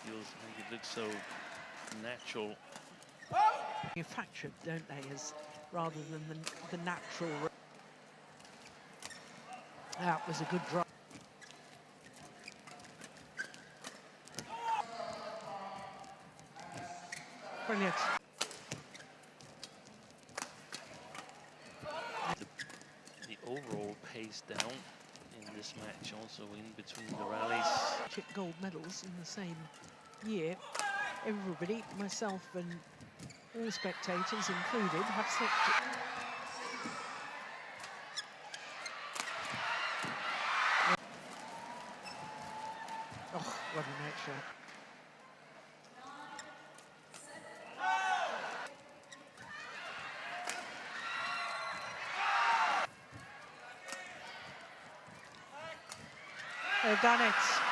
feels like it looks so natural. Manufactured, don't they, as rather than the natural. That was a good drive. Brilliant. The overall pace down in this match, also in between the rallies. Gold medals in the same year. Everybody, myself and all spectators included, have selected. Oh, what a net shot. They've done it.